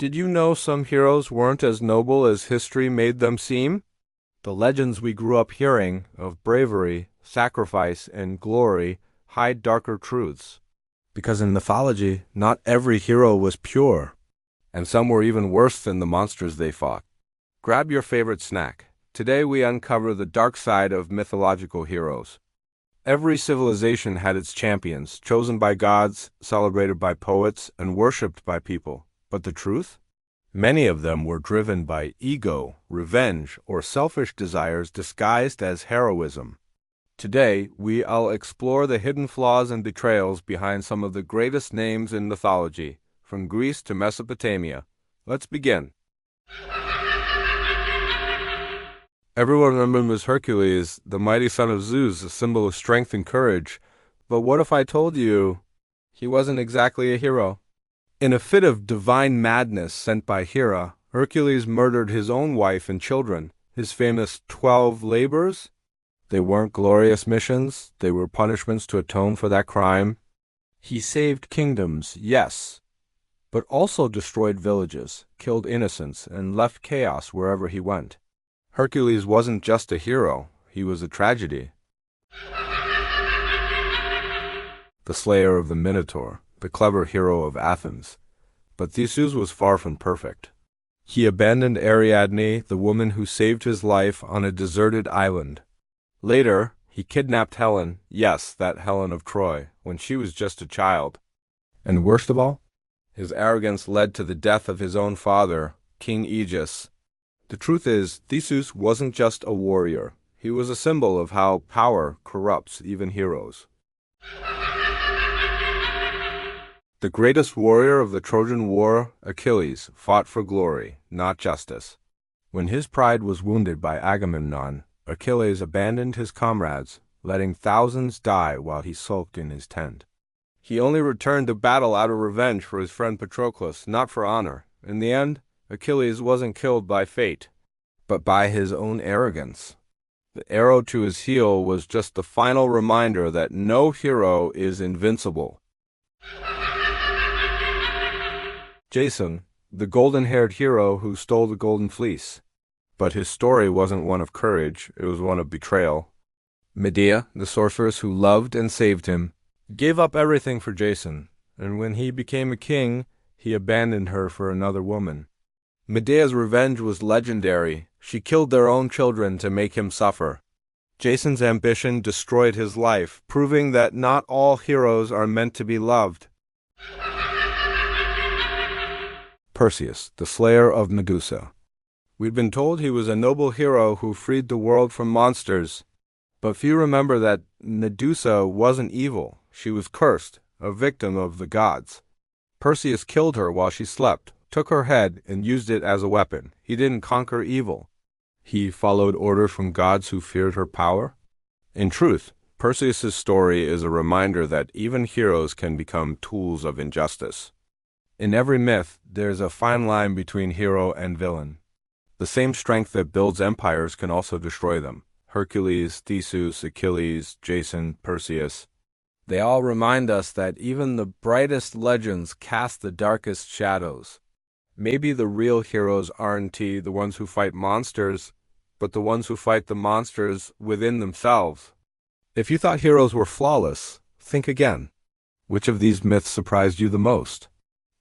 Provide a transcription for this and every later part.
Did you know some heroes weren't as noble as history made them seem? The legends we grew up hearing of bravery, sacrifice, and glory hide darker truths. Because in mythology, not every hero was pure, and some were even worse than the monsters they fought. Grab your favorite snack. Today we uncover the dark side of mythological heroes. Every civilization had its champions, chosen by gods, celebrated by poets, and worshipped by people. But the truth? Many of them were driven by ego, revenge, or selfish desires disguised as heroism. Today, I'll explore the hidden flaws and betrayals behind some of the greatest names in mythology, from Greece to Mesopotamia. Let's begin. Everyone remembers Hercules, the mighty son of Zeus, a symbol of strength and courage. But what if I told you he wasn't exactly a hero? In a fit of divine madness sent by Hera, Hercules murdered his own wife and children. His famous 12 labors? They weren't glorious missions, they were punishments to atone for that crime. He saved kingdoms, yes, but also destroyed villages, killed innocents, and left chaos wherever he went. Hercules wasn't just a hero, he was a tragedy. The slayer of the Minotaur, the clever hero of Athens. But Theseus was far from perfect. He abandoned Ariadne, the woman who saved his life, on a deserted island. Later, he kidnapped Helen, yes, that Helen of Troy, when she was just a child. And worst of all, his arrogance led to the death of his own father, King Aegeus. The truth is, Theseus wasn't just a warrior. He was a symbol of how power corrupts even heroes. The greatest warrior of the Trojan War, Achilles, fought for glory, not justice. When his pride was wounded by Agamemnon, Achilles abandoned his comrades, letting thousands die while he sulked in his tent. He only returned to battle out of revenge for his friend Patroclus, not for honor. In the end, Achilles wasn't killed by fate, but by his own arrogance. The arrow to his heel was just the final reminder that no hero is invincible. Jason, the golden-haired hero who stole the golden fleece. But his story wasn't one of courage, it was one of betrayal. Medea, the sorceress who loved and saved him, gave up everything for Jason, and when he became a king, he abandoned her for another woman. Medea's revenge was legendary. She killed their own children to make him suffer. Jason's ambition destroyed his life, proving that not all heroes are meant to be loved. Perseus, the slayer of Medusa. We'd been told he was a noble hero who freed the world from monsters. But few remember that Medusa wasn't evil. She was cursed, a victim of the gods. Perseus killed her while she slept, took her head, and used it as a weapon. He didn't conquer evil. He followed orders from gods who feared her power. In truth, Perseus' story is a reminder that even heroes can become tools of injustice. In every myth, there's a fine line between hero and villain. The same strength that builds empires can also destroy them. Hercules, Theseus, Achilles, Jason, Perseus. They all remind us that even the brightest legends cast the darkest shadows. Maybe the real heroes aren't the ones who fight monsters, but the ones who fight the monsters within themselves. If you thought heroes were flawless, think again. Which of these myths surprised you the most?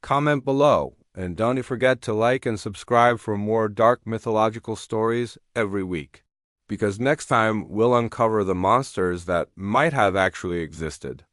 Comment below, and don't forget to like and subscribe for more dark mythological stories every week. Because next time we'll uncover the monsters that might have actually existed.